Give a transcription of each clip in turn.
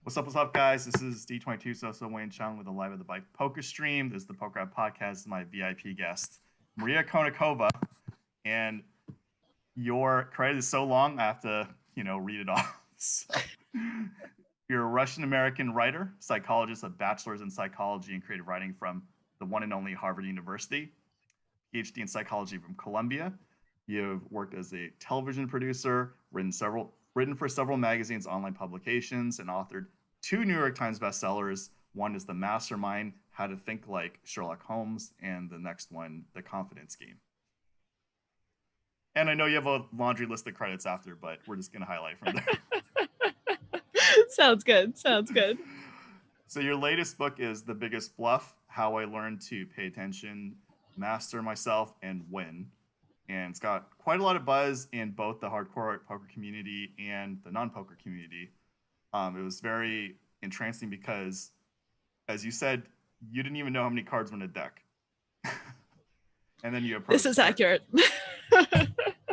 What's up, guys? This is D22 So Wayne Chiang with a Live at the Bike poker stream. This is the PokerCraft podcast. This is my VIP guest, Maria Konnikova. And your credit is so long, I have to, read it off. So, you're a Russian-American writer, psychologist, a bachelor's in psychology and creative writing from the one and only Harvard University, PhD in psychology from Columbia. You've worked as a television producer, written for several magazines, online publications, and authored 2 New York Times bestsellers. One is The Mastermind, How to Think Like Sherlock Holmes, and the next one, The Confidence Game. And I know you have a laundry list of credits after, but we're just going to highlight from there. Sounds good. So your latest book is The Biggest Bluff, How I Learned to Pay Attention, Master Myself, and Win. And it's got quite a lot of buzz in both the hardcore poker community and the non-poker community. It was very entrancing because, as you said, you didn't even know how many cards were in a deck. And then you approached. This is accurate.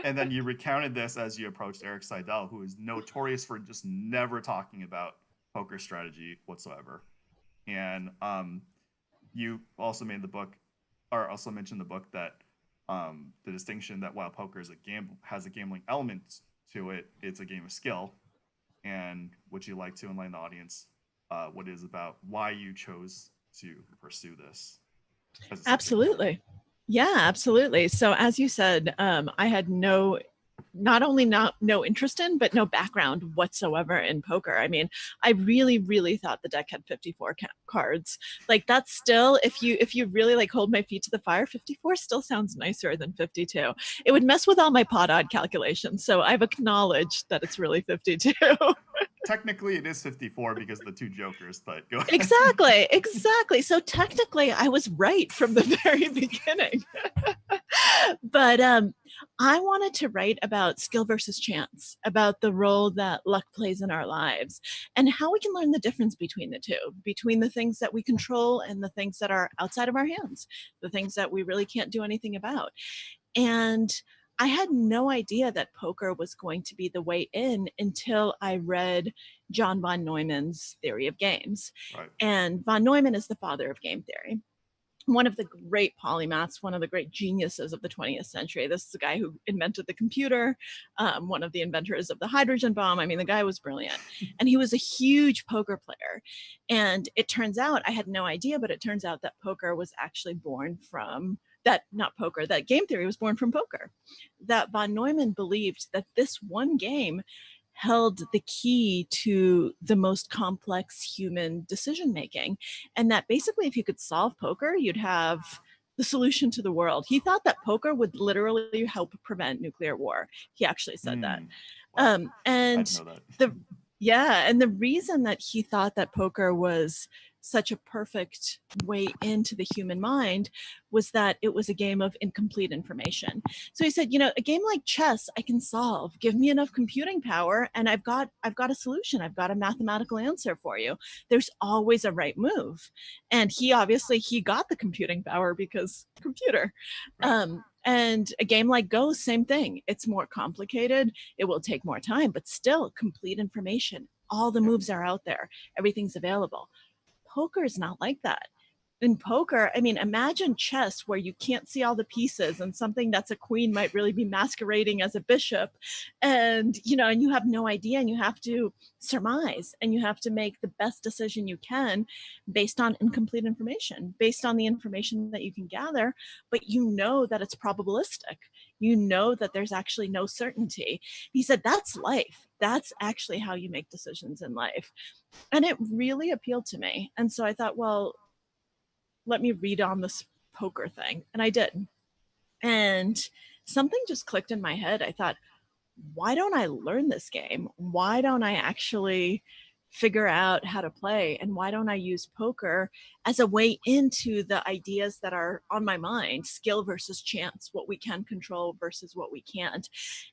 And then you recounted this as you approached Eric Seidel, who is notorious for just never talking about poker strategy whatsoever. And you also mentioned the book that the distinction that while poker is has a gambling element to it, it's a game of skill. And would you like to enlighten the audience what it is about why you chose to pursue this? Absolutely. Yeah, absolutely. So as you said, I had no interest in, but no background whatsoever in poker. I mean, I really, really thought the deck had 54 cards. Like that's still, if you really like hold my feet to the fire, 54 still sounds nicer than 52. It would mess with all my pot odd calculations. So I've acknowledged that it's really 52. Technically it is 54 because of the 2 jokers, but go ahead. Exactly. So technically I was right from the very beginning. But I wanted to write about skill versus chance, about the role that luck plays in our lives and how we can learn the difference between the two, between the things that we control and the things that are outside of our hands, the things that we really can't do anything about. And I had no idea that poker was going to be the way in until I read John von Neumann's Theory of Games. Right. And von Neumann is the father of game theory. One of the great polymaths, one of the great geniuses of the 20th century. This is the guy who invented the computer, one of the inventors of the hydrogen bomb. I mean, the guy was brilliant. And he was a huge poker player. And it turns out, I had no idea, but it turns out that poker was actually born from that game theory was born from poker. That von Neumann believed that this one game held the key to the most complex human decision making, and that basically if you could solve poker, you'd have the solution to the world. He thought that poker would literally help prevent nuclear war. He actually said that. Wow. And that. the reason that he thought that poker was such a perfect way into the human mind was that it was a game of incomplete information. So he said, a game like chess I can solve. Give me enough computing power and I've got a solution. I've got a mathematical answer for you. There's always a right move. And he got the computing power because computer. And a game like Go, same thing. It's more complicated. It will take more time, but still complete information. All the moves are out there. Everything's available. Poker is not like that. In poker, I mean, imagine chess where you can't see all the pieces and something that's a queen might really be masquerading as a bishop. And, and you have no idea and you have to surmise and you have to make the best decision you can based on incomplete information, based on the information that you can gather, but you know that it's probabilistic. You know that there's actually no certainty. He said, that's life. That's actually how you make decisions in life. And it really appealed to me. And so I thought, well, let me read on this poker thing. And I did. And something just clicked in my head. I thought, why don't I learn this game? Why don't I actually figure out how to play? And why don't I use poker as a way into the ideas that are on my mind, skill versus chance, what we can control versus what we can't.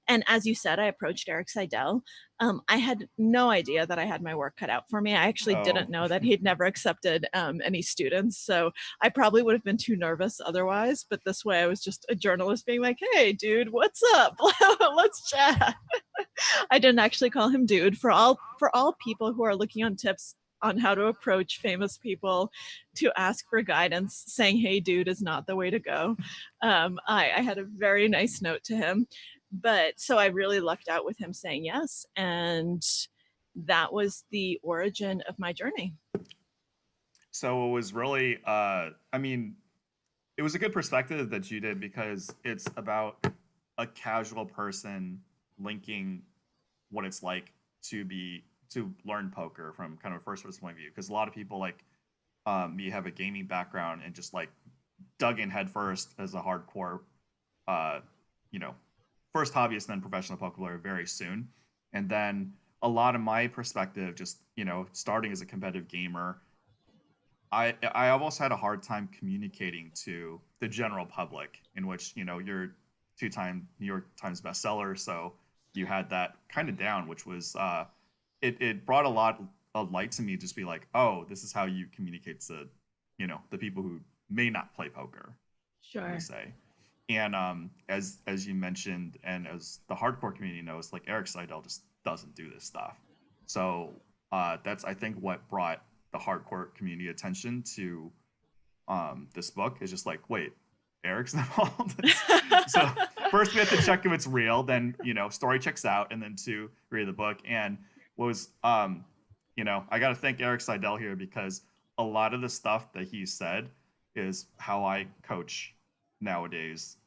And as you said, I approached Eric Seidel. I had no idea that I had my work cut out for me. I actually didn't know that he'd never accepted any students. So I probably would have been too nervous otherwise. But this way I was just a journalist being like, hey, dude, what's up? Let's chat. I didn't actually call him dude. For all people who are looking on tips on how to approach famous people to ask for guidance, saying "Hey, dude" is not the way to go. I had a very nice note to him, but so I really lucked out with him saying yes, and that was the origin of my journey. So it was really, I mean, it was a good perspective that you did because it's about a casual person linking what it's like to learn poker from kind of a first person point of view. Because a lot of people like me have a gaming background and just like dug in headfirst as a hardcore, uh, you know, first hobbyist and then professional poker player very soon. And then a lot of my perspective, just starting as a competitive gamer, I almost had a hard time communicating to the general public, in which you're two-time New York Times bestseller, so you had that kind of down, which was it brought a lot of light to me. Just be like, oh, this is how you communicate to the people who may not play poker, let me Sure. say. And as you mentioned, and as the hardcore community knows, like Eric Seidel just doesn't do this stuff. So that's I think what brought the hardcore community attention to this book is just like, wait, Eric's involved. So first we have to check if it's real, then story checks out, and then to read the book. And what was I got to thank Eric Seidel here because a lot of the stuff that he said is how I coach nowadays.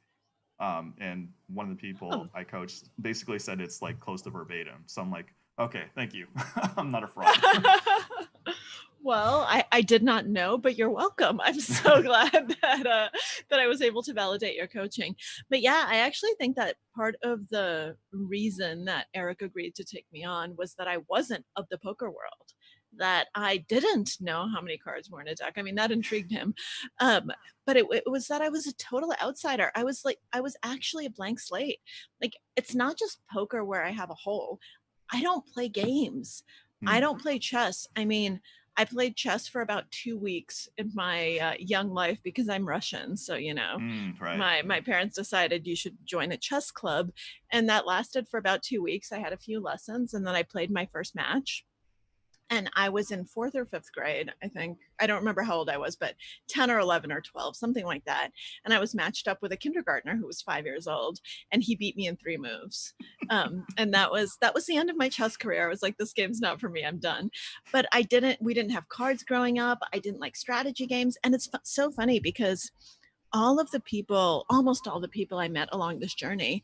And one of the people Oh. I coached basically said it's like close to verbatim. So I'm like, okay, thank you. I'm not a fraud. Well, I did not know, but you're welcome. I'm so glad that I was able to validate your coaching. But yeah, I actually think that part of the reason that Eric agreed to take me on was that I wasn't of the poker world, that I didn't know how many cards were in a deck. I mean, that intrigued him. Um, but it was that I was a total outsider. I was actually a blank slate. Like, it's not just poker where I have a hole. I don't play games. I Hmm. don't play chess. I mean, I played chess for about 2 weeks in my young life because I'm Russian. So, Right. my parents decided you should join a chess club. And that lasted for about 2 weeks. I had a few lessons and then I played my first match. And I was in fourth or fifth grade, I think. I don't remember how old I was, but 10 or 11 or 12, something like that. And I was matched up with a kindergartner who was 5 years old, and he beat me in 3 moves. And that was the end of my chess career. I was like, this game's not for me. I'm done. But we didn't have cards growing up. I didn't like strategy games. And it's so funny because almost all the people I met along this journey,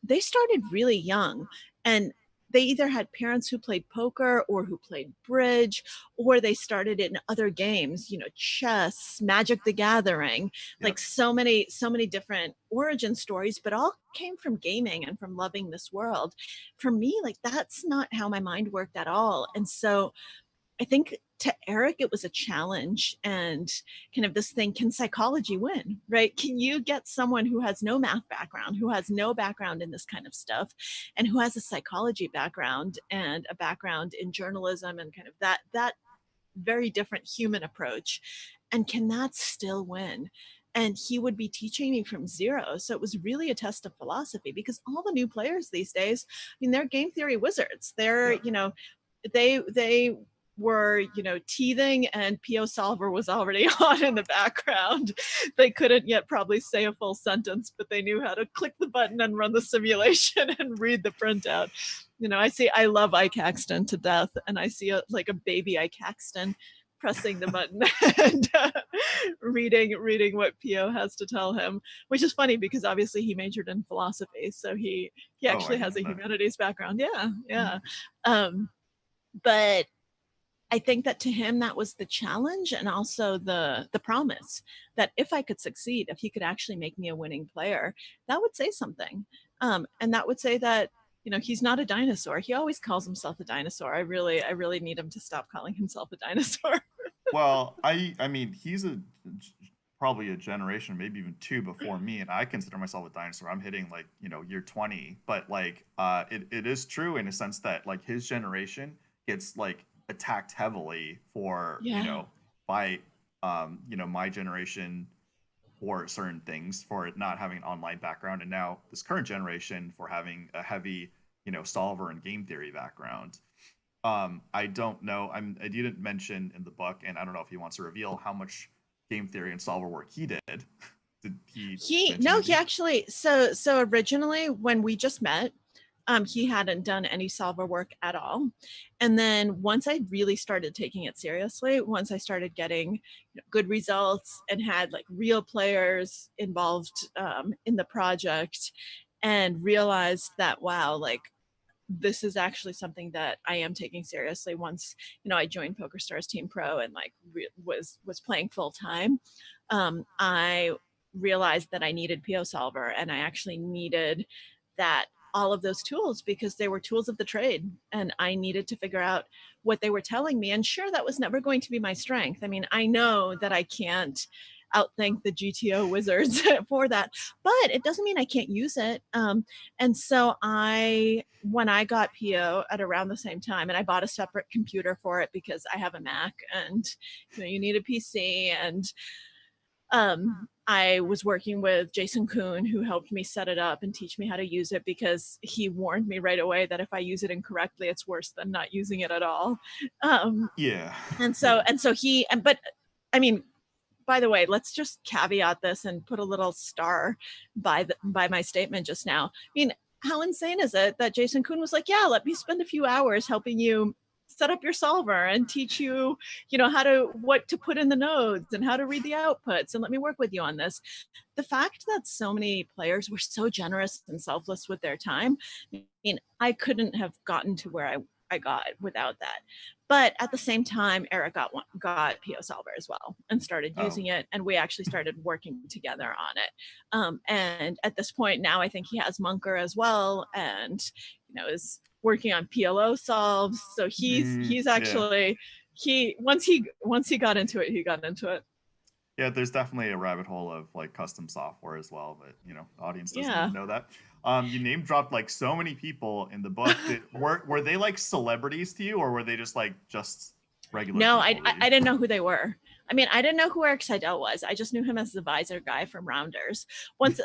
they started really young. And they either had parents who played poker or who played bridge, or they started in other games, chess, Magic the Gathering, like Yep. so many different origin stories, but all came from gaming and from loving this world. For me, like that's not how my mind worked at all. And so I think to Eric, it was a challenge and kind of this thing, can psychology win, right? Can you get someone who has no math background, who has no background in this kind of stuff, and who has a psychology background and a background in journalism and kind of that very different human approach, and can that still win? And he would be teaching me from zero. So it was really a test of philosophy because all the new players these days, I mean, they're game theory wizards. They're, Yep. they were, teething and PO Solver was already on in the background. They couldn't yet probably say a full sentence, but they knew how to click the button and run the simulation and read the printout. I love Ike Caxton to death, and I see like a baby Ike Caxton pressing the button and reading what PO has to tell him, which is funny because obviously he majored in philosophy, so he Oh, I actually didn't has know a that. humanities background. Yeah, Hmm. yeah. But I think that to him that was the challenge and also the promise that if I could succeed, if he could actually make me a winning player, that would say something. And that would say that he's not a dinosaur. He always calls himself a dinosaur. I really need him to stop calling himself a dinosaur. Well, I mean, he's probably a generation, maybe even two before me, and I consider myself a dinosaur. I'm hitting like year 20, but like it is true in a sense that like his generation gets like attacked heavily for Yeah. by my generation for certain things, for it not having an online background, and now this current generation for having a heavy solver and game theory background. I don't know. I didn't mention in the book, and I don't know if he wants to reveal how much game theory and solver work he did. Did he mention he actually, so originally when we just met, he hadn't done any solver work at all. And then once I really started taking it seriously, once I started getting good results and had like real players involved in the project, and realized that, wow, like this is actually something that I am taking seriously. Once I joined PokerStars Team Pro and like was playing full time, I realized that I needed PO Solver, and I actually needed that, all of those tools, because they were tools of the trade, and I needed to figure out what they were telling me. And sure, that was never going to be my strength. I mean, I know that I can't outthink the GTO wizards for that, but it doesn't mean I can't use it. And so when I got PO at around the same time, and I bought a separate computer for it because I have a Mac, and you need a PC, and I was working with Jason Kuhn, who helped me set it up and teach me how to use it, because he warned me right away that if I use it incorrectly, it's worse than not using it at all. Yeah. And so but I mean, by the way, let's just caveat this and put a little star by my statement just now. I mean, how insane is it that Jason Kuhn was like, yeah, let me spend a few hours helping you set up your solver and teach you, what to put in the nodes and how to read the outputs, and let me work with you on this. The fact that so many players were so generous and selfless with their time, I mean, I couldn't have gotten to where I got without that. But at the same time, Eric got PO Solver as well and started using it, and we actually started working together on it. And at this point now, I think he has Munker as well, and is working on PLO solves. So he's actually once he got into it, he got into it. Yeah, there's definitely a rabbit hole of like custom software as well, but the audience doesn't know that. You name dropped like so many people in the book. Were they like celebrities to you, or were they just regular? No, I didn't know who they were. I mean, I didn't know who Eric Seidel was. I just knew him as the visor guy from Rounders.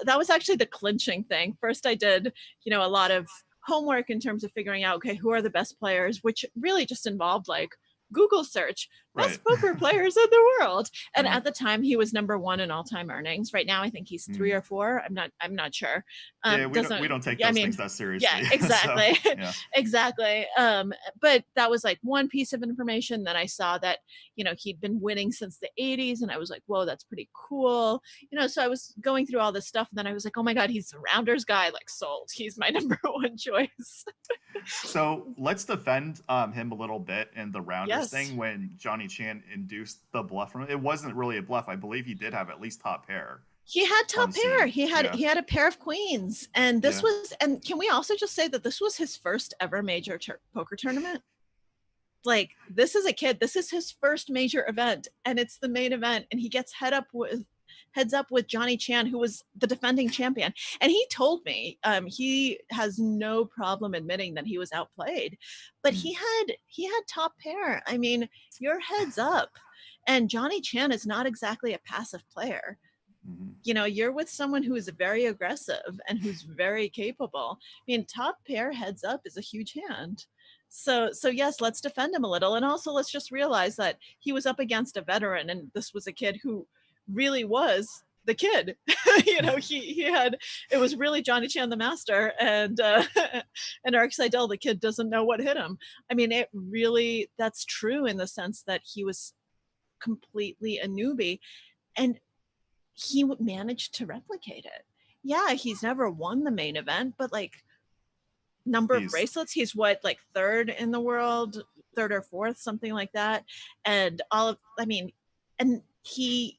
That was actually the clinching thing. First, I did a lot of homework in terms of figuring out, okay, who are the best players, which really just involved like Google search, best poker players in the world. And at the time, he was #1 in all-time earnings. Right now, I think he's 3 or 4. I'm not sure. Yeah, we don't take those things that seriously. Yeah, exactly. So, yeah. Exactly. But that was like one piece of information that I saw, that he'd been winning since the 80s, and I was like, whoa, that's pretty cool. So I was going through all this stuff, and then I was like, oh my god, he's the Rounders guy. Like, sold. He's my #1 choice. So let's defend him a little bit in the Rounders thing. When Johnny Chan induced the bluff from it wasn't really a bluff. I believe he did have at least top pair. He had top pair. He had a pair of queens, and this was. And can we also just say that this was his first ever major poker tournament? Like, this is a kid. This is his first major event, and it's the main event, and he gets heads up with Johnny Chan, who was the defending champion. And he told me he has no problem admitting that he was outplayed, but he had top pair. I mean, you're heads up, and Johnny Chan is not exactly a passive player. You're with someone who is very aggressive and who's very capable. I mean, top pair heads up is a huge hand. So yes, let's defend him a little. And also, let's just realize that he was up against a veteran, and this was a kid who really was the kid. He had, it was really Johnny Chan the master, and Eric Seidel, the kid, doesn't know what hit him. I mean, it really, that's true in the sense that he was completely a newbie, and he managed to replicate it. Yeah, he's never won the main event, but like number of bracelets, he's like 3rd in the world, 3rd or 4th, something like that. And and he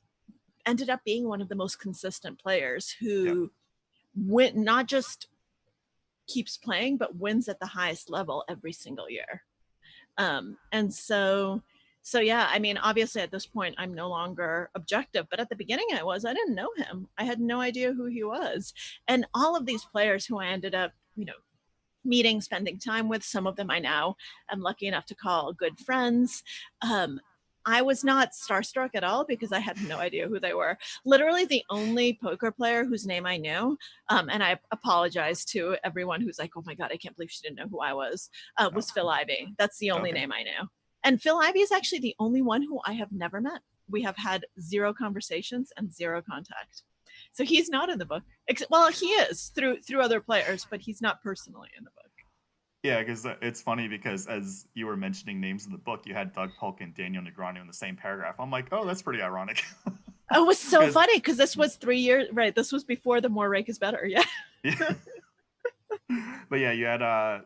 ended up being one of the most consistent players who not just keeps playing, but wins at the highest level every single year. And so yeah, I mean, obviously at this point, I'm no longer objective, but at the beginning I didn't know him. I had no idea who he was. And all of these players who I ended up, meeting, spending time with, some of them I now am lucky enough to call good friends. I was not starstruck at all because I had no idea who they were. Literally the only poker player whose name I knew, and I apologize to everyone who's like, oh my God, I can't believe she didn't know who I was Phil Ivey. That's the only name I knew. And Phil Ivey is actually the only one who I have never met. We have had 0 conversations and 0 contact. So he's not in the book. Well, he is through other players, but he's not personally in the book. Yeah, because it's funny because as you were mentioning names in the book, you had Doug Polk and Daniel Negreanu in the same paragraph. I'm like, oh, that's pretty ironic. Oh, it was so funny because this was 3 years, right? This was before the More Rake is Better. Yeah. Yeah. But yeah, you had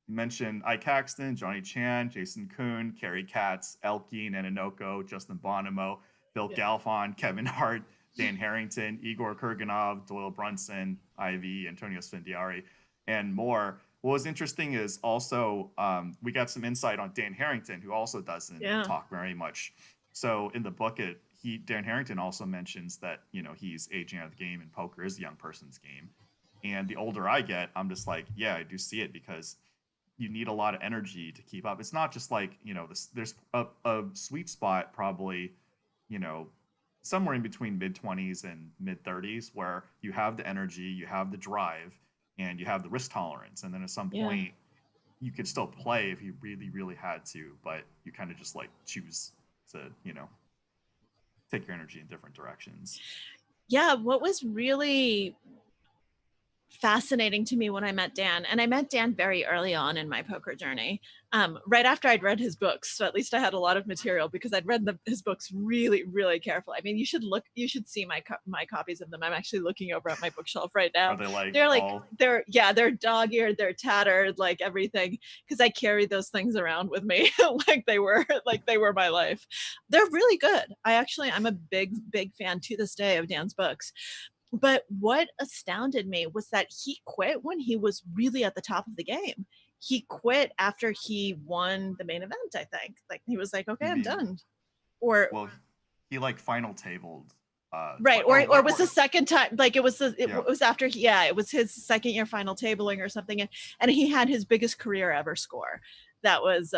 mentioned Ike Caxton, Johnny Chan, Jason Kuhn, Kerry Katz, Elke Nanonoko, Justin Bonomo, Bill Galfond, Kevin Hart, Dan Harrington, Igor Kurganov, Doyle Brunson, Ivy, Antonio Spendiari, and more. What was interesting is also we got some insight on Dan Harrington, who also doesn't talk very much. So in the book, Dan Harrington also mentions that, you know, he's aging out of the game and poker is a young person's game. And the older I get, I'm just like, yeah, I do see it because you need a lot of energy to keep up. It's not just like, you know, there's a sweet spot probably, you know, somewhere in between mid-20s and mid-30s where you have the energy, you have the drive, and you have the risk tolerance. And then at some point, you could still play if you really, really had to, but you kind of just like choose to, you know, take your energy in different directions. Yeah, what was really fascinating to me when I met Dan, and I met Dan very early on in my poker journey, right after I'd read his books. So at least I had a lot of material because I'd read his books really, really carefully. I mean, you should see my copies of them. I'm actually looking over at my bookshelf right now. Are they like they're dog-eared, they're tattered, like everything, because I carried those things around with me like they were my life. They're really good. I'm a big fan to this day of Dan's books. But what astounded me was that he quit when he was really at the top of the game. He quit after he won the main event, I think. Like he was like, okay, I'm done. Well, he like final tabled. Right. Or was the second time, like it was after it was his second year final tabling or something. And he had his biggest career ever score. That was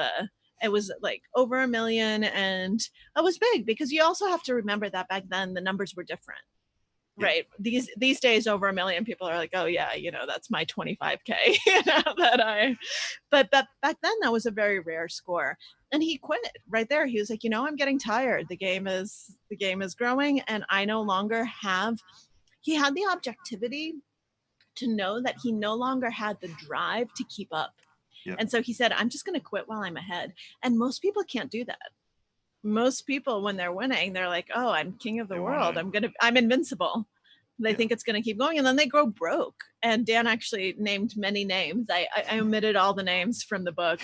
it was like over $1 million, and it was big because you also have to remember that back then the numbers were different. Right. These days, over $1 million people are like, oh yeah, you know, that's my 25K, you know, but back then that was a very rare score. And he quit right there. He was like, you know, I'm getting tired. The game is growing and I no longer he had the objectivity to know that he no longer had the drive to keep up. Yep. And so he said, I'm just going to quit while I'm ahead. And most people can't do that. Most people, when they're winning, they're like, oh, I'm king of the world. I'm invincible. They think it's going to keep going, and then they go broke. And Dan actually named many names. I omitted all the names from the book.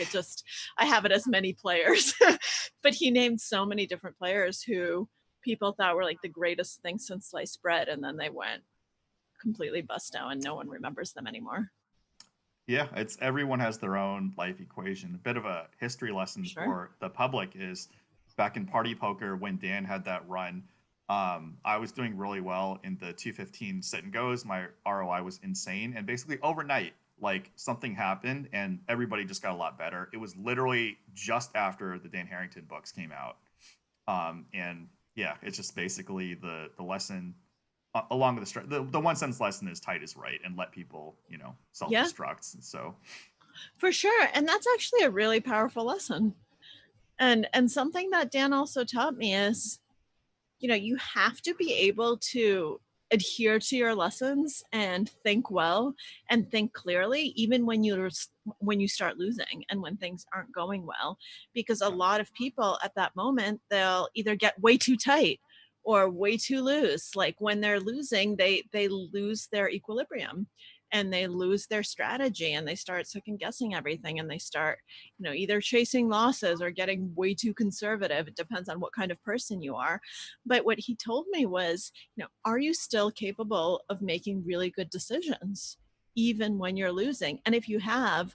I have it as many players, but he named so many different players who people thought were like the greatest thing since sliced bread. And then they went completely bust down and no one remembers them anymore. Yeah, everyone has their own life equation. A bit of a history lesson for the public is back in party poker when Dan had that run, I was doing really well in the 215 sit and goes. My ROI was insane. And basically overnight, like something happened and everybody just got a lot better. It was literally just after the Dan Harrington books came out. And yeah, it's just basically the lesson along with the one sentence lesson is tight is right and let people, you know, self-destruct. So for sure. And that's actually a really powerful lesson. And something that Dan also taught me is, you know, you have to be able to adhere to your lessons and think well and think clearly, even when you start losing and when things aren't going well, because a lot of people at that moment, they'll either get way too tight or way too loose. Like when they're losing, they lose their equilibrium and they lose their strategy and they start second guessing everything and they start, you know, either chasing losses or getting way too conservative. It depends on what kind of person you are. But what he told me was, you know, are you still capable of making really good decisions even when you're losing? And if you have,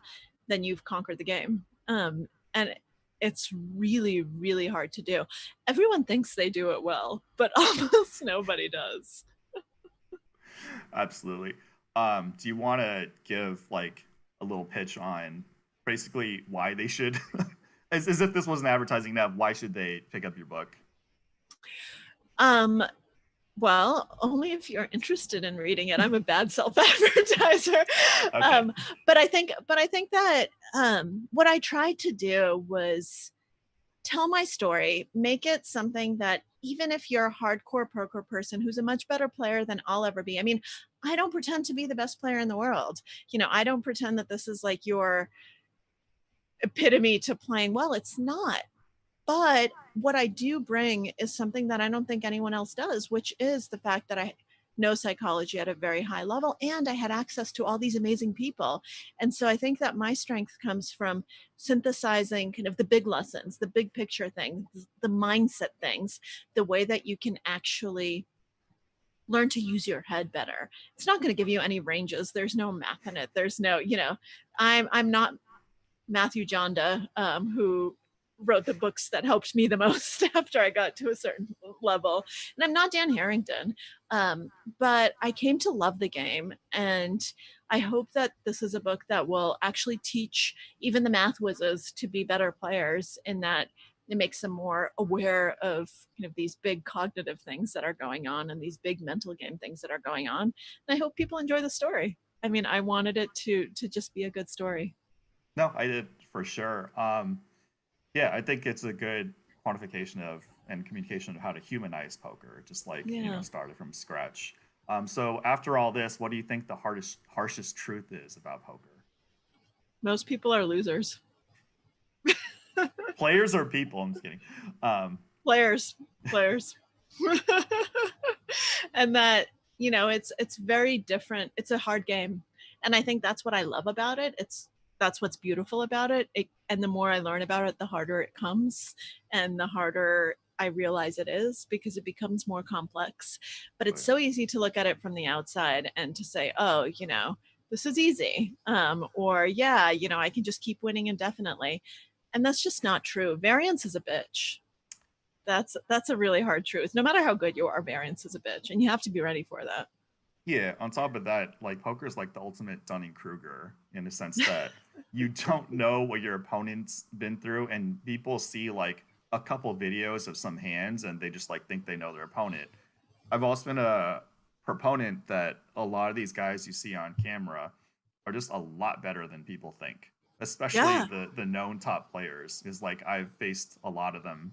then you've conquered the game. And it's really, really hard to do. Everyone thinks they do it well, but almost nobody does. Absolutely. Do you want to give like a little pitch on basically why they should as if this wasn't advertising enough, why should they pick up your book? Well, only if you're interested in reading it. I'm a bad self-advertiser. Okay. But I think that what I tried to do was tell my story, make it something that even if you're a hardcore poker person who's a much better player than I'll ever be. I mean, I don't pretend to be the best player in the world. I don't pretend that this is like your epitome to playing well. It's not. But what I do bring is something that I don't think anyone else does, which is the fact that I know psychology at a very high level and I had access to all these amazing people. And so I think that my strength comes from synthesizing kind of the big lessons, the big picture things, the mindset things, the way that you can actually learn to use your head better. It's not going to give you any ranges. There's no math in it. There's no, I'm not Matthew Jonda, who wrote the books that helped me the most after I got to a certain level. And I'm not Dan Harrington, but I came to love the game. And I hope that this is a book that will actually teach even the math whizzes to be better players, in that it makes them more aware of kind of these big cognitive things that are going on and these big mental game things that are going on. And I hope people enjoy the story. I mean, I wanted it to just be a good story. No, I did for sure. Yeah, I think it's a good quantification of and communication of how to humanize poker, just like Yeah. started from scratch. So after all this, what do you think the harshest truth is about poker? Most people are losers. Players or people? I'm just kidding. Players. And that, it's very different. It's a hard game. And I think that's what I love about it. That's what's beautiful about it. And the more I learn about it, the harder it comes and the harder I realize it is, because it becomes more complex. But it's so easy to look at it from the outside and to say, oh, this is easy. Or, yeah, I can just keep winning indefinitely. And that's just not true. Variance is a bitch. That's a really hard truth. No matter how good you are, variance is a bitch, and you have to be ready for that. Yeah, on top of that, like poker is like the ultimate Dunning-Kruger in the sense that you don't know what your opponent's been through, and people see like a couple videos of some hands and they just like think they know their opponent. I've also been a proponent that a lot of these guys you see on camera are just a lot better than people think, especially Yeah. the known top players. Is like I've faced a lot of them,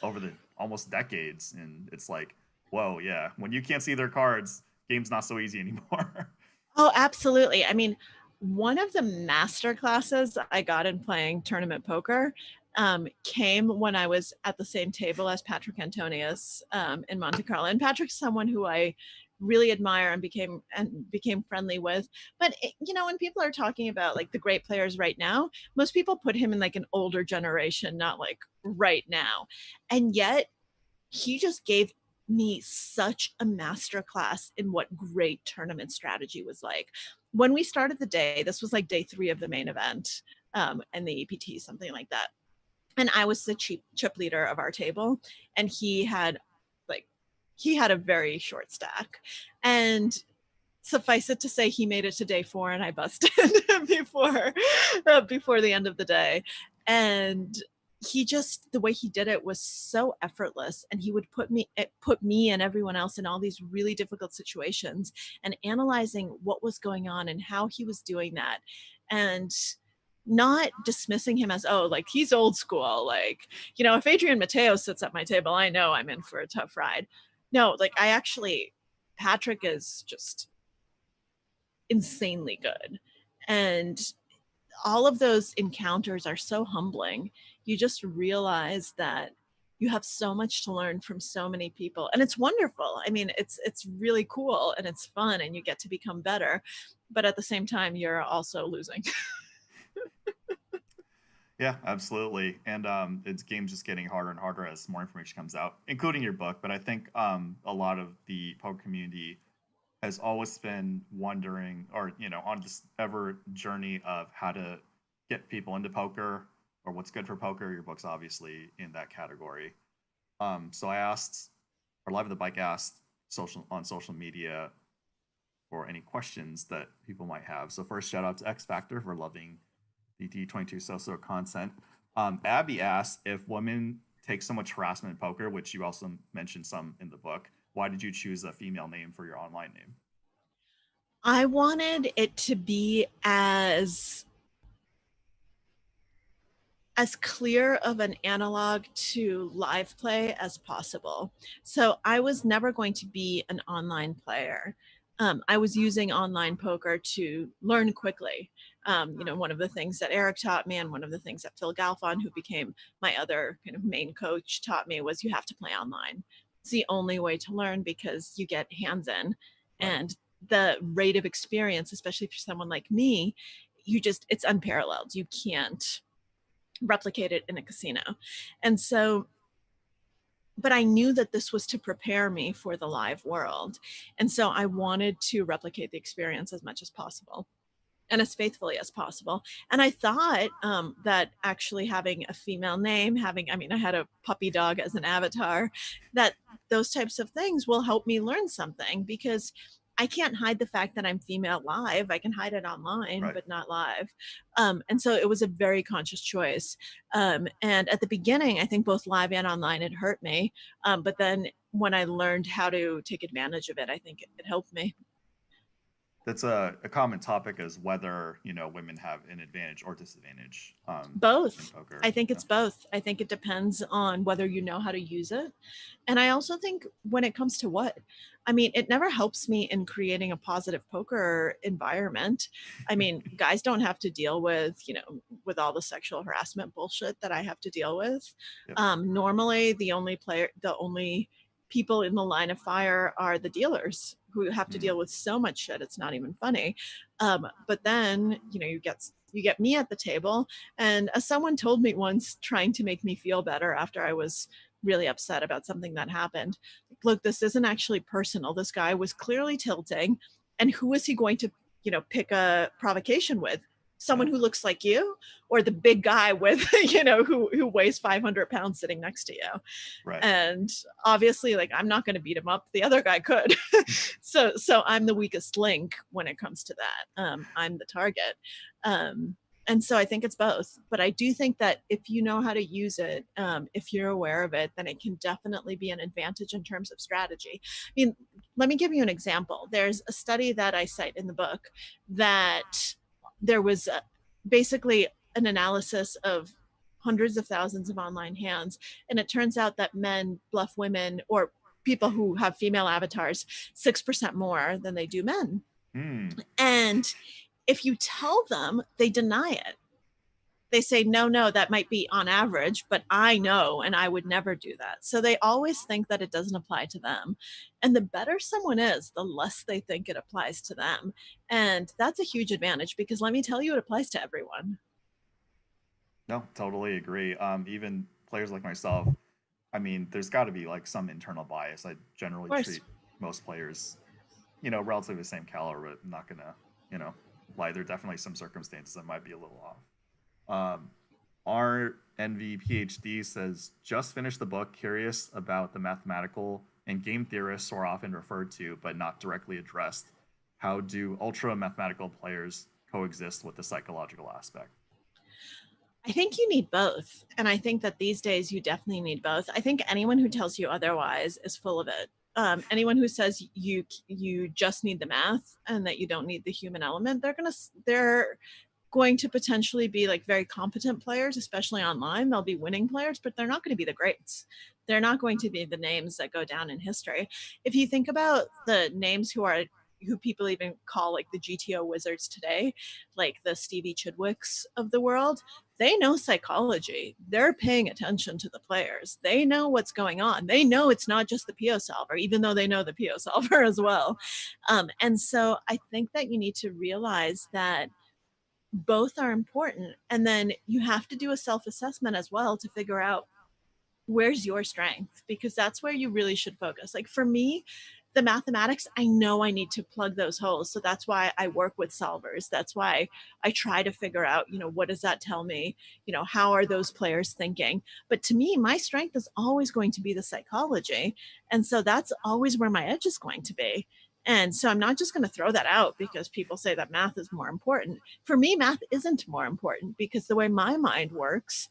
over the almost decades, and it's like, whoa, yeah, when you can't see their cards, game's not so easy anymore. Oh, absolutely. I mean, one of the master classes I got in playing tournament poker came when I was at the same table as Patrick Antonius in Monte Carlo. And Patrick's someone who I really admire and became friendly with. But when people are talking about like the great players right now, most people put him in like an older generation, not like right now. And yet he just gave me such a master class in what great tournament strategy was like. When we started the day, this was like day 3 of the main event, and the EPT, something like that. And I was the chip leader of our table, and he had a very short stack. And suffice it to say, he made it to day 4 and I busted before the end of the day. And the way he did it was so effortless, and he would put me and everyone else in all these really difficult situations, and analyzing what was going on and how he was doing that, and not dismissing him as, oh, like he's old school, like, if Adrian Mateo sits at my table, I know I'm in for a tough ride. No, like Patrick is just insanely good. And all of those encounters are so humbling. You just realize that you have so much to learn from so many people, and it's wonderful. I mean, it's really cool and it's fun, and you get to become better, but at the same time you're also losing. Yeah, absolutely. And it's game's just getting harder and harder as more information comes out, including your book. But I think a lot of the poker community has always been wondering, or on this ever journey of how to get people into poker or what's good for poker. Your book's obviously in that category. So I asked, or Live at the Bike asked on social media for any questions that people might have. So first, shout out to X Factor for loving the D22 so content. Abby asked if women take so much harassment in poker, which you also mentioned some in the book. Why did you choose a female name for your online name? I wanted it to be as clear of an analog to live play as possible. So I was never going to be an online player. I was using online poker to learn quickly. One of the things that Eric taught me, and one of the things that Phil Galfon, who became my other kind of main coach, taught me was you have to play online. It's the only way to learn because you get hands in, Right. and the rate of experience, especially for someone like me, it's unparalleled. You can't replicate it in a casino. And so, but I knew that this was to prepare me for the live world. And so I wanted to replicate the experience as much as possible and as faithfully as possible. And I thought that actually having a female name, I had a puppy dog as an avatar, that those types of things will help me learn something, because I can't hide the fact that I'm female live. I can hide it online, Right. but not live. And so it was a very conscious choice. And at the beginning, I think both live and online, it hurt me. But then when I learned how to take advantage of it, I think it helped me. That's a common topic, is whether women have an advantage or disadvantage in Both. poker. I think it's both. I think it depends on whether you know how to use it. And I also think when it comes to it never helps me in creating a positive poker environment. Guys don't have to deal with all the sexual harassment bullshit that I have to deal with. Yep. Normally, the only people in the line of fire are the dealers, who have to deal with so much shit. It's not even funny. But then, you get me at the table. And as someone told me once, trying to make me feel better after I was really upset about something that happened, look, this isn't actually personal. This guy was clearly tilting. And who is he going to, pick a provocation with? Someone who looks like you, or the big guy with, who weighs 500 pounds sitting next to you? Right. And obviously, like, I'm not going to beat him up. The other guy could. so I'm the weakest link when it comes to that. I'm the target. And so I think it's both. But I do think that if you know how to use it, if you're aware of it, then it can definitely be an advantage in terms of strategy. Let me give you an example. There's a study that I cite in the book that there was basically an analysis of hundreds of thousands of online hands. And it turns out that men bluff women, or people who have female avatars, 6% more than they do men. And if you tell them, they deny it. They say, no, that might be on average, but I know, and I would never do that. So they always think that it doesn't apply to them. And the better someone is, the less they think it applies to them. And that's a huge advantage, because let me tell you, it applies to everyone. No, totally agree. Even players like myself, there's got to be like some internal bias. I generally treat most players, relatively the same caliber, but I'm not gonna, lie. There are definitely some circumstances that might be a little off. Our NV PhD says, just finished the book, curious about the mathematical and game theorists who are often referred to but not directly addressed. How do ultra mathematical players coexist with the psychological aspect? I think you need both. And I think that these days you definitely need both. I think anyone who tells you otherwise is full of it. Anyone who says you just need the math and that you don't need the human element, they're going to potentially be like very competent players, especially online. They'll be winning players, but they're not going to be the greats. They're not going to be the names that go down in history. If you think about the names who people even call like the GTO wizards today, like the Stevie Chidwicks of the world, they know psychology. They're paying attention to the players. They know what's going on. They know it's not just the PO solver, even though they know the PO solver as well. And so I think that you need to realize that both are important. And then you have to do a self-assessment as well to figure out where's your strength, because that's where you really should focus. Like for me, the mathematics, I know I need to plug those holes. So that's why I work with solvers. That's why I try to figure out, what does that tell me? How are those players thinking? But to me, my strength is always going to be the psychology. And so that's always where my edge is going to be. And so I'm not just going to throw that out because people say that math is more important. For me, math isn't more important, because the way my mind works,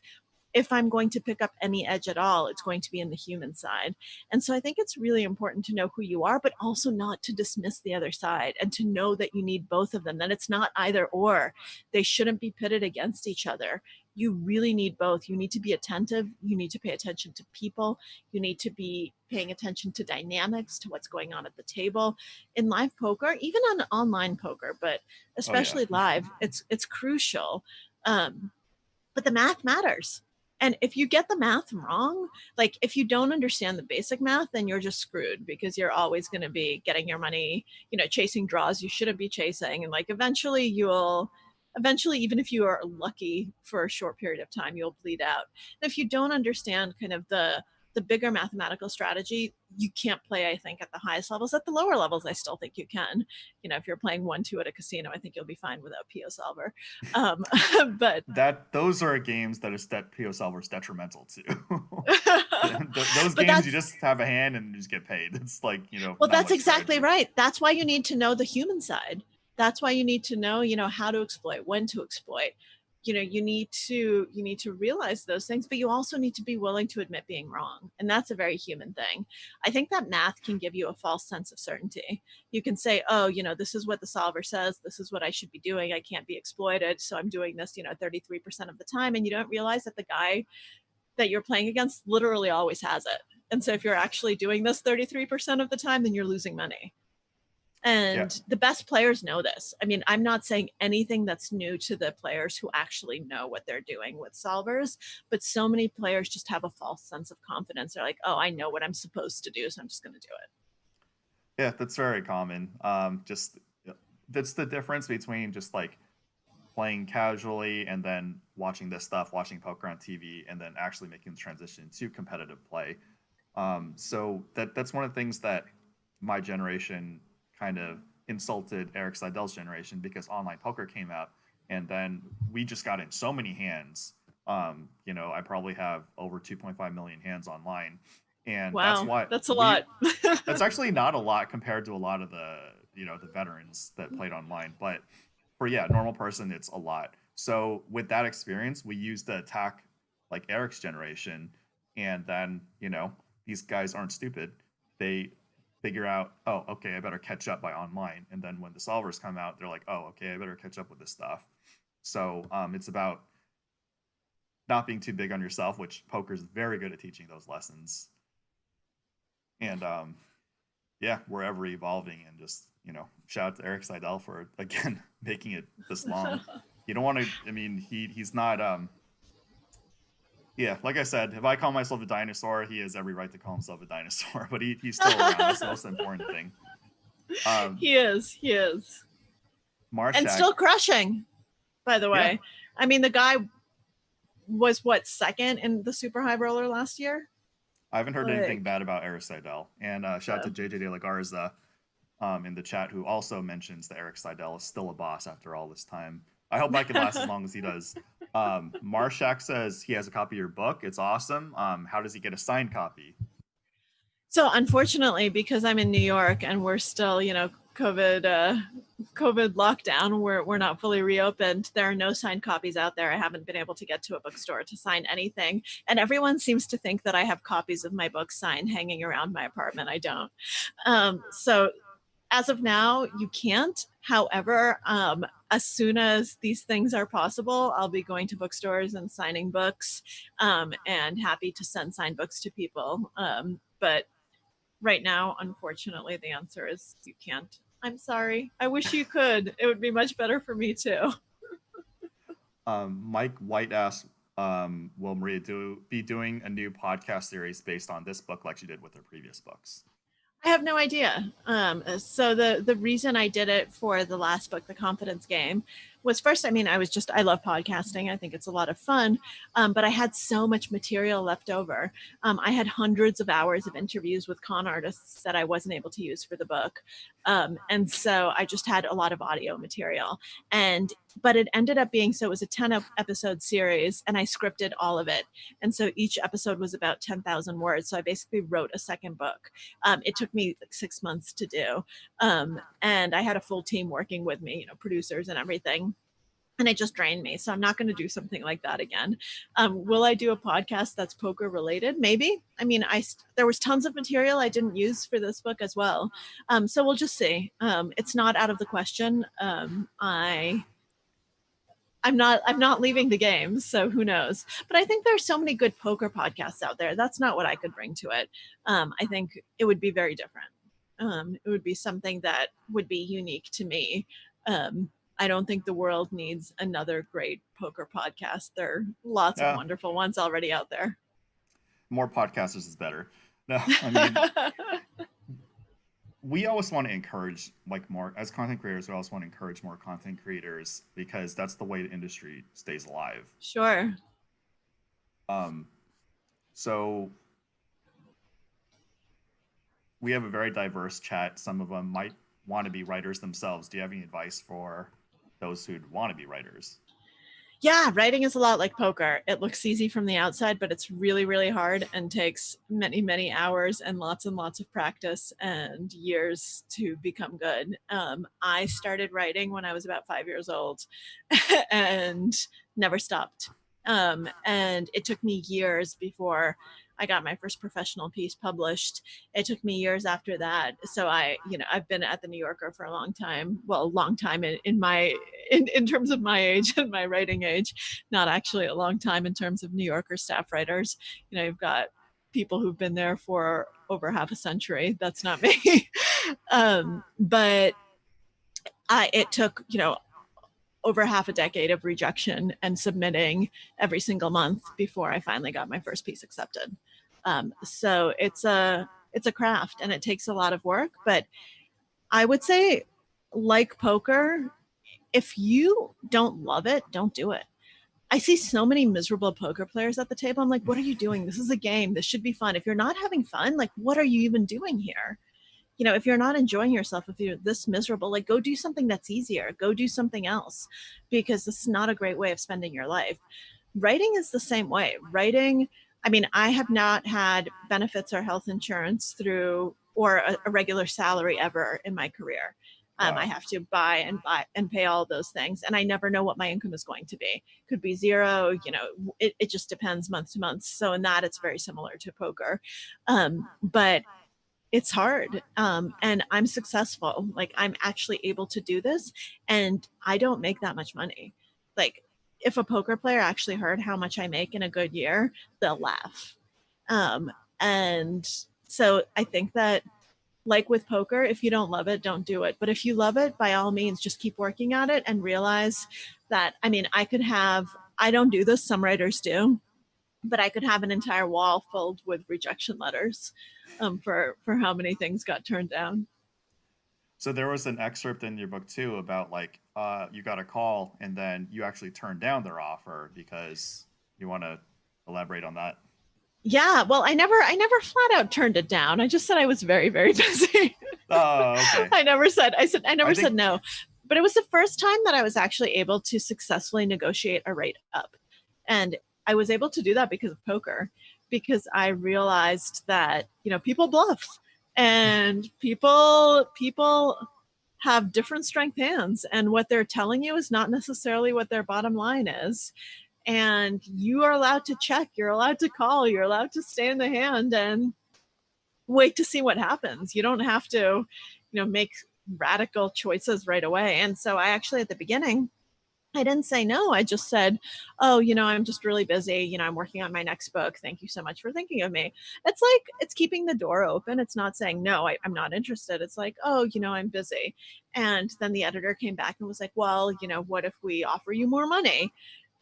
if I'm going to pick up any edge at all, it's going to be in the human side. And so I think it's really important to know who you are, but also not to dismiss the other side, and to know that you need both of them, that it's not either or. They shouldn't be pitted against each other. You really need both. You need to be attentive. You need to pay attention to people. You need to be paying attention to dynamics, to what's going on at the table. In live poker, even on online poker, but especially live, it's crucial. But the math matters. And if you get the math wrong, like if you don't understand the basic math, then you're just screwed, because you're always going to be getting your money, chasing draws you shouldn't be chasing. And like eventually, even if you are lucky for a short period of time, you'll bleed out. And if you don't understand kind of the bigger mathematical strategy, you can't play, I think, at the highest levels. At the lower levels, I still think you can. If you're playing 1-2 at a casino, I think you'll be fine without PO Solver. But those are games that PO Solver is detrimental to. Those games, you just have a hand and you just get paid. It's like, Well, that's exactly right. That's why you need to know the human side. That's why you need to know, how to exploit, when to exploit. You need to realize those things, but you also need to be willing to admit being wrong. And that's a very human thing. I think that math can give you a false sense of certainty. You can say, oh, this is what the solver says. This is what I should be doing. I can't be exploited. So I'm doing this, 33% of the time. And you don't realize that the guy that you're playing against literally always has it. And so if you're actually doing this 33% of the time, then you're losing money. And the best players know this. I mean, I'm not saying anything that's new to the players who actually know what they're doing with solvers, but so many players just have a false sense of confidence. They're like, oh, I know what I'm supposed to do, so I'm just going to do it. Yeah, that's very common. That's the difference between just like playing casually and then watching this stuff, watching poker on TV, and then actually making the transition to competitive play. So that's one of the things that my generation kind of insulted Eric Seidel's generation, because online poker came out, and then we just got in so many hands. I probably have over 2.5 million hands online, and wow, that's a lot. That's actually not a lot compared to a lot of the the veterans that played online, but for normal person, it's a lot. So with that experience, we used to attack like Eric's generation, and then these guys aren't stupid. They figure out, oh, okay, I better catch up by online. And then when the solvers come out, they're like, oh, okay, I better catch up with this stuff. So it's about not being too big on yourself, which poker is very good at teaching those lessons. And we're ever evolving, and just, shout out to Eric Seidel for, again, making it this long. You don't want to, I mean, he's not, like I said, if I call myself a dinosaur, he has every right to call himself a dinosaur, but he's still around. That's the most important thing. He is. Marshak, and still crushing, by the way. Yeah. I mean, the guy was second in the super high roller last year? I haven't heard anything bad about Eric Seidel. And shout out to JJ De La Garza in the chat, who also mentions that Eric Seidel is still a boss after all this time. I hope I can last as long as he does. Marshak says he has a copy of your book. It's awesome. How does he get a signed copy? So unfortunately, because I'm in New York and we're still, COVID lockdown, we're not fully reopened, there are no signed copies out there. I haven't been able to get to a bookstore to sign anything. And everyone seems to think that I have copies of my book signed hanging around my apartment. I don't. So as of now, you can't. However, as soon as these things are possible, I'll be going to bookstores and signing books, and happy to send signed books to people. But right now, unfortunately, the answer is you can't. I'm sorry. I wish you could. It would be much better for me too. Mike White asked, will Maria be doing a new podcast series based on this book like she did with her previous books? I have no idea. So the reason I did it for the last book, The Confidence Game, was first, I love podcasting. I think it's a lot of fun, but I had so much material left over. I had hundreds of hours of interviews with con artists that I wasn't able to use for the book. And so I just had a lot of audio material. But it ended up being, so it was a 10 episode series, and I scripted all of it. And so each episode was about 10,000 words. So I basically wrote a second book. It took me like 6 months to do. And I had a full team working with me, producers and everything. and it just drained me. So I'm not going to do something like that again. Will I do a podcast that's poker related? Maybe. I mean, there was tons of material I didn't use for this book as well. So we'll just see. It's not out of the question. I'm not leaving the game, so who knows? But I think there's so many good poker podcasts out there. That's not what I could bring to it. I think it would be very different. It would be something that would be unique to me. I don't think the world needs another great poker podcast. There are lots of wonderful ones already out there. More podcasters is better. No, I mean, we always want to encourage like more as content creators. We also want to encourage more content creators because that's the way the industry stays alive. Sure. So we have a very diverse chat. Some of them might want to be writers themselves. Do you have any advice for those who'd want to be writers? Yeah, writing is a lot like poker. It looks easy from the outside, but it's really, really hard and takes many, many hours and lots of practice and years to become good. I started writing when I was about 5 years old and never stopped. And it took me years before I got my first professional piece published. It took me years after that. So I've been at the New Yorker for a long time. Well, a long time in terms of my age and my writing age, not actually a long time in terms of New Yorker staff writers. You've got people who've been there for over half a century. That's not me. But it took, over half a decade of rejection and submitting every single month before I finally got my first piece accepted. So it's a craft and it takes a lot of work, but I would say, like poker, if you don't love it, don't do it. I see so many miserable poker players at the table. I'm like, what are you doing? This is a game. This should be fun. If you're not having fun, like, what are you even doing here? If you're not enjoying yourself, if you're this miserable, like, go do something that's easier. Go do something else, because this is not a great way of spending your life. Writing is the same way. Writing, I mean, I have not had benefits or health insurance through or a regular salary ever in my career. Wow. I have to buy and pay all those things. And I never know what my income is going to be. Could be zero, it just depends month to month. So in that, it's very similar to poker. But it's hard. And I'm successful. Like, I'm actually able to do this, and I don't make that much money. Like, if a poker player actually heard how much I make in a good year, they'll laugh. And so I think that, like with poker, if you don't love it, don't do it. But if you love it, by all means, just keep working at it and realize that, I mean, I don't do this, some writers do, but I could have an entire wall filled with rejection letters for how many things got turned down. So there was an excerpt in your book too about like you got a call and then you actually turned down their offer because you want to elaborate on that. Yeah, well, I never flat out turned it down. I just said I was very, very busy. Oh, okay. I never said no. But it was the first time that I was actually able to successfully negotiate a rate up. And I was able to do that because of poker, because I realized that, people bluff, and people have different strength hands, and what they're telling you is not necessarily what their bottom line is. And you are allowed to check, you're allowed to call, you're allowed to stay in the hand and wait to see what happens. You don't have to, make radical choices right away. And so I actually, at the beginning, I didn't say no. I just said, oh, I'm just really busy. I'm working on my next book. Thank you so much for thinking of me. It's like, it's keeping the door open. It's not saying, no, I'm not interested. It's like, oh, I'm busy. And then the editor came back and was like, well, what if we offer you more money?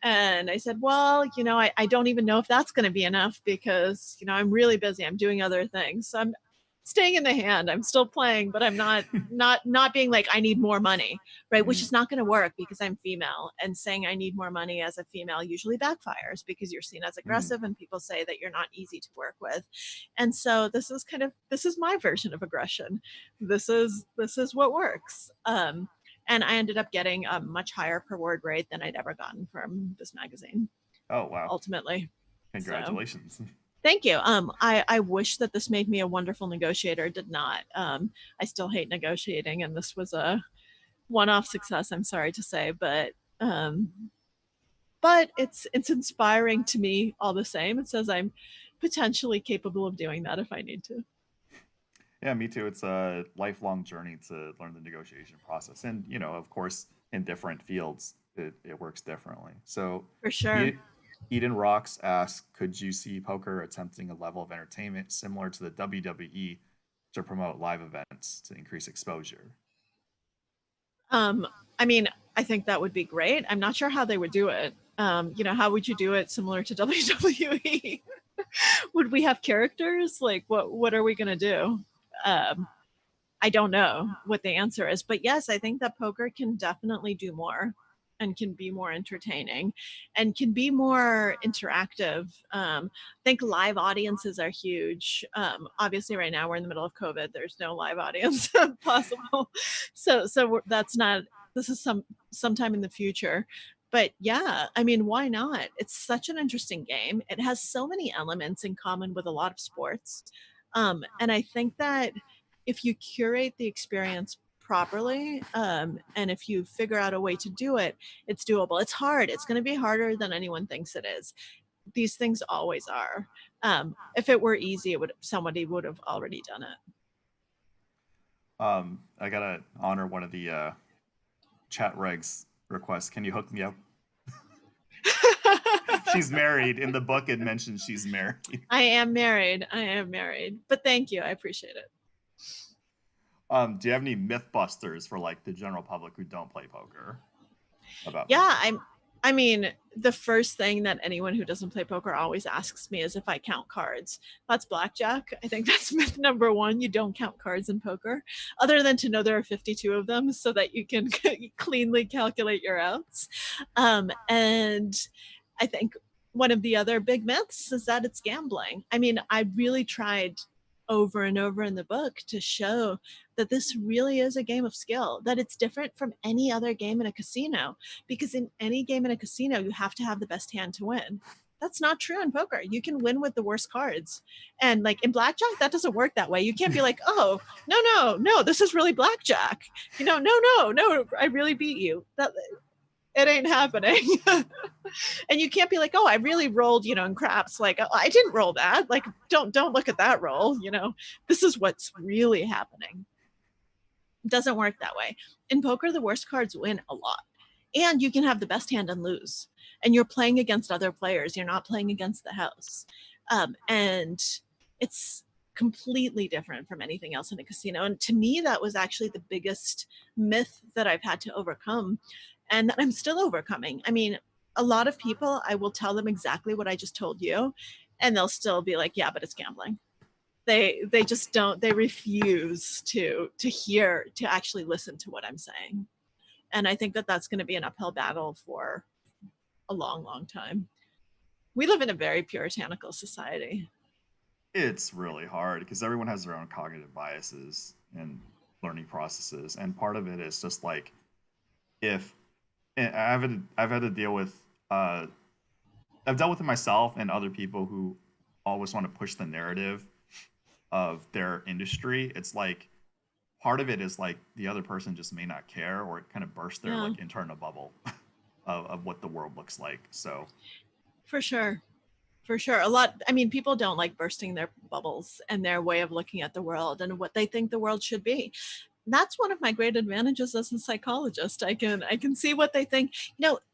And I said, well, I don't even know if that's going to be enough, because, I'm really busy. I'm doing other things. So I'm staying in the hand. I'm still playing, but I'm not being like, I need more money, right? Which is not going to work because I'm female, and saying I need more money as a female usually backfires because you're seen as aggressive and people say that you're not easy to work with. And so this is my version of aggression. This is what works. And I ended up getting a much higher per word rate than I'd ever gotten from this magazine. Oh, wow. Ultimately. Congratulations. So, thank you. I wish that this made me a wonderful negotiator. It did not. I still hate negotiating, and this was a one-off success, I'm sorry to say, but But it's inspiring to me all the same. It says I'm potentially capable of doing that if I need to. Yeah, me too. It's a lifelong journey to learn the negotiation process. And, of course, in different fields, it works differently. So, For sure. Eden Rocks asks, could you see poker attempting a level of entertainment similar to the WWE to promote live events to increase exposure? I mean, I think that would be great. I'm not sure how they would do it. How would you do it similar to WWE? Would we have characters? Like, what are we gonna do? I don't know what the answer is, but yes, I think that poker can definitely do more and can be more entertaining and can be more interactive. I think live audiences are huge. Obviously, right now we're in the middle of COVID. There's no live audience possible, so that's not. This is sometime in the future. But yeah, I mean, why not? It's such an interesting game. It has so many elements in common with a lot of sports. And I think that if you curate the experience properly, and if you figure out a way to do it, it's doable. It's hard. It's going to be harder than anyone thinks it is. These things always are. If it were easy, somebody would have already done it. I gotta honor one of the chat regs requests. Can you hook me up? She's married. In the book, it mentions she's married. I am married. But thank you. I appreciate it. Do you have any mythbusters for like the general public who don't play poker? I mean, the first thing that anyone who doesn't play poker always asks me is if I count cards. That's blackjack. I think that's myth number one. You don't count cards in poker, other than to know there are 52 of them so that you can cleanly calculate your outs. And I think one of the other big myths is that it's gambling. I mean, I really tried over and over in the book to show that this really is a game of skill, that it's different from any other game in a casino, because in any game in a casino, you have to have the best hand to win. That's not true in poker. You can win with the worst cards. And like in blackjack, that doesn't work that way. You can't be like, oh, no, this is really blackjack. No, I really beat you. It ain't happening. And you can't be like, oh, I really rolled, in craps. Like, oh, I didn't roll that. Like, don't look at that roll. This is what's really happening. It doesn't work that way. In poker, the worst cards win a lot. And you can have the best hand and lose. And you're playing against other players. You're not playing against the house. And it's completely different from anything else in a casino. And to me, that was actually the biggest myth that I've had to overcome and that I'm still overcoming. I mean, a lot of people, I will tell them exactly what I just told you, and they'll still be like, yeah, but it's gambling. They just don't, they refuse to actually listen to what I'm saying. And I think that that's going to be an uphill battle for a long, long time. We live in a very puritanical society. It's really hard because everyone has their own cognitive biases and learning processes. And part of it is just like, I've had to deal with, I've dealt with it myself and other people who always want to push the narrative of their industry. It's like part of it is like the other person just may not care, or it kind of bursts their like internal bubble of what the world looks like. So for sure, people don't like bursting their bubbles and their way of looking at the world and what they think the world should be. That's one of my great advantages as a psychologist. I can see what they think.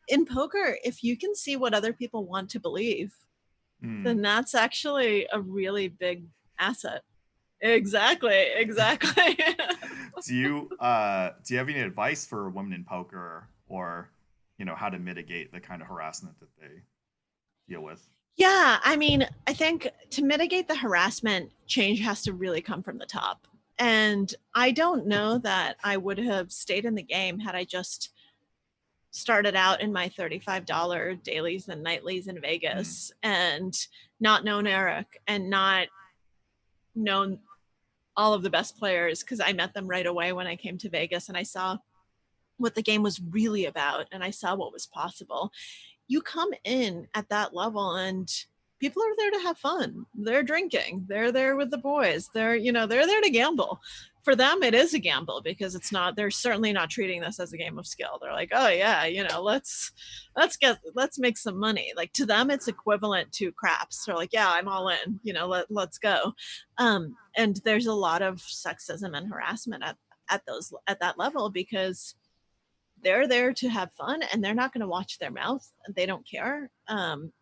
In poker, if you can see what other people want to believe, then that's actually a really big asset. Exactly. Do you have any advice for women in poker, or how to mitigate the kind of harassment that they deal with? Yeah, I mean, I think to mitigate the harassment, change has to really come from the top. And I don't know that I would have stayed in the game had I just started out in my $35 dailies and nightlies in Vegas and not known Eric and not known all of the best players, because I met them right away when I came to Vegas and I saw what the game was really about and I saw what was possible. You come in at that level and people are there to have fun. They're drinking. They're there with the boys. They're there to gamble. for them, it is a gamble because it's not, they're certainly not treating this as a game of skill. They're like, oh yeah, you know, let's make some money. Like to them, it's equivalent to craps. They're like, yeah, I'm all in, you know, let's go. And there's a lot of sexism and harassment at that level because they're there to have fun and they're not going to watch their mouth. They don't care. And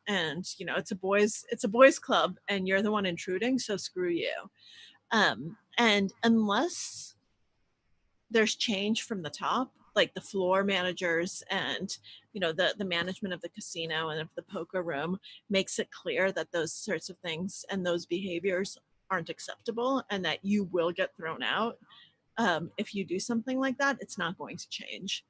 you know, it's a boys club and you're the one intruding. So screw you. And unless there's change from the top, like the floor managers and, you know, the management of the casino and of the poker room makes it clear that those sorts of things and those behaviors aren't acceptable and that you will get thrown out. If you do something like that, it's not going to change.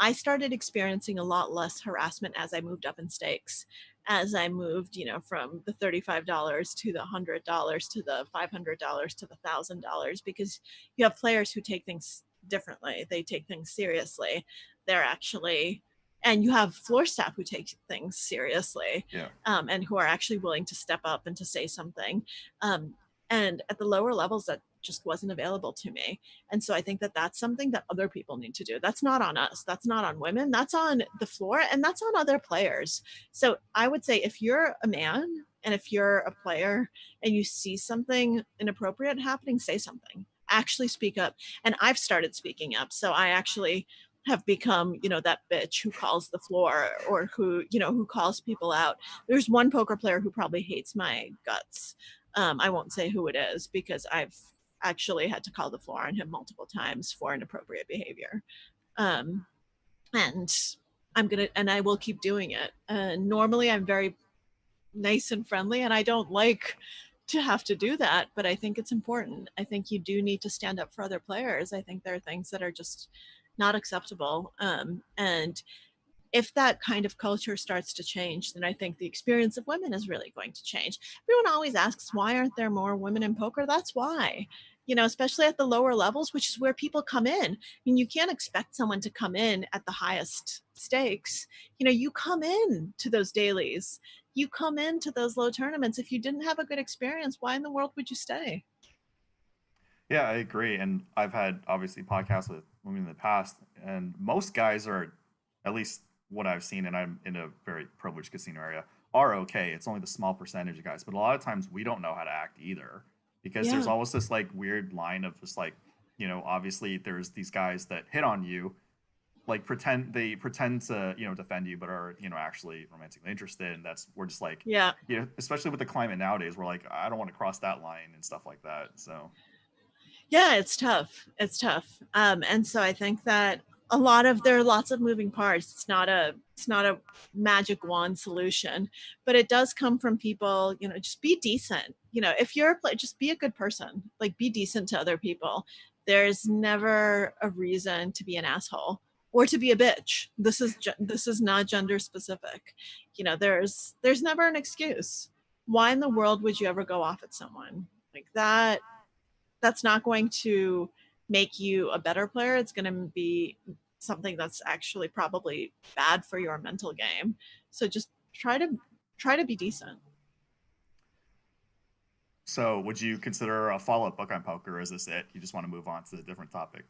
I started experiencing a lot less harassment as I moved up in stakes. As I moved, you know, from the $35 to the $100 to the $500 to the $1,000, because you have players who take things differently. They take things seriously. They're actually, and you have floor staff who take things seriously, Yeah. And who are actually willing to step up and to say something. And at the lower levels, that just wasn't available to me. And so I think that that's something that other people need to do. That's not on us. That's not on women. That's on the floor and that's on other players. So I would say if you're a man and if you're a player and you see something inappropriate happening, say something. Actually speak up. And I've started speaking up. So I actually have become, you know, that bitch who calls the floor or who, you know, who calls people out. There's one poker player who probably hates my guts. I won't say who it is because I've actually had to call the floor on him multiple times for inappropriate behavior. And I will keep doing it. Normally I'm very nice and friendly and I don't like to have to do that, but I think it's important. I think you do need to stand up for other players. I think there are things that are just not acceptable. And if that kind of culture starts to change, then I think the experience of women is really going to change. Everyone always asks, why aren't there more women in poker? That's why, you know, especially at the lower levels, which is where people come in. I mean, you can't expect someone to come in at the highest stakes. You know, you come in to those dailies, you come into those low tournaments. If you didn't have a good experience, why in the world would you stay? Yeah, I agree. And I've had obviously podcasts with women in the past, and most guys are, at least what I've seen, and I'm in a very privileged casino area, are okay. It's only the small percentage of guys, but a lot of times we don't know how to act either, because there's Yeah. always this like weird line of just like, you know, obviously there's these guys that hit on you, like pretend to, you know, defend you, but are, you know, actually romantically interested, and that's, we're just like, Yeah. you know, especially with the climate nowadays, we're like, I don't want to cross that line and stuff like that. So Yeah, it's tough. It's tough. And so I think that there are lots of moving parts. It's not a magic wand solution, but it does come from people, you know, just be decent. You know, if you're a player, just be a good person, like be decent to other people. There's never a reason to be an asshole or to be a bitch. This is not gender specific. You know, there's never an excuse. Why in the world would you ever go off at someone like that? That's not going to make you a better player. It's going to be something that's actually probably bad for your mental game. So just try to be decent. So, would you consider a follow-up book on poker, or is this it? You just want to move on to a different topic?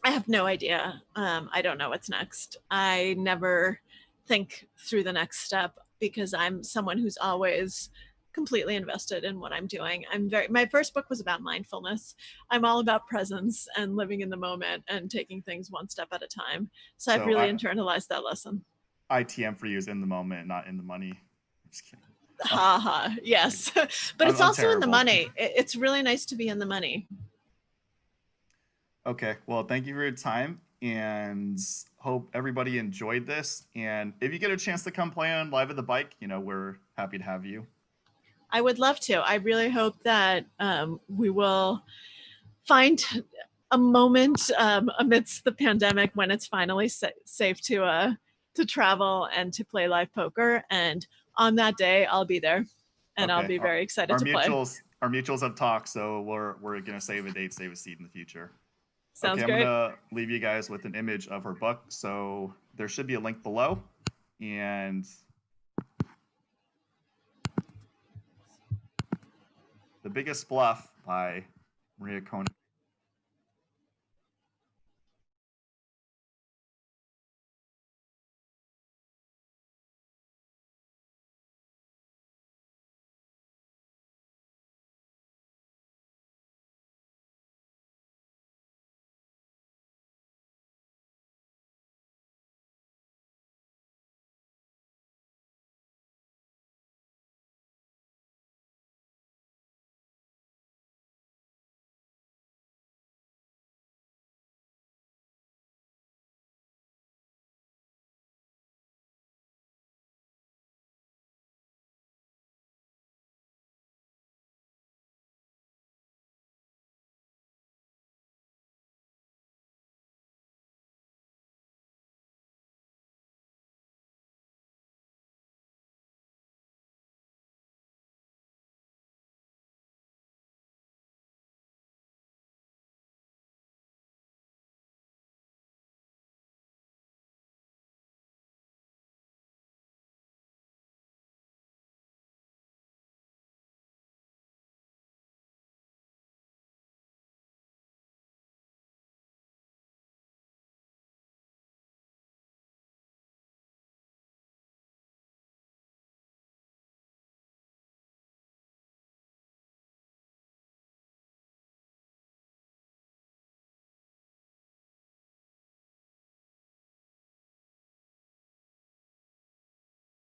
I have no idea. I don't know what's next. I never think through the next step because I'm someone who's always completely invested in what I'm doing. My first book was about mindfulness. I'm all about presence and living in the moment and taking things one step at a time. So I've So, really internalized that lesson. ITM for you is in the moment, not in the money. I'm just kidding. Ha ha. Yes. But it's I'm also in the terrible. money. It's really nice to be in the money. Okay. Well, thank you for your time, and hope everybody enjoyed this. And if you get a chance to come play on Live at the Bike, you know, we're happy to have you. I would love to. I really hope that we will find a moment amidst the pandemic when it's finally safe to travel and to play live poker. And on that day, I'll be there, and Okay. I'll be very excited to play. Our mutuals have talked, so we're gonna save a date, save a seat in the future. Sounds okay, great. I'm gonna leave you guys with an image of her book. So there should be a link below, and The Biggest Bluff by Maria Konnikova.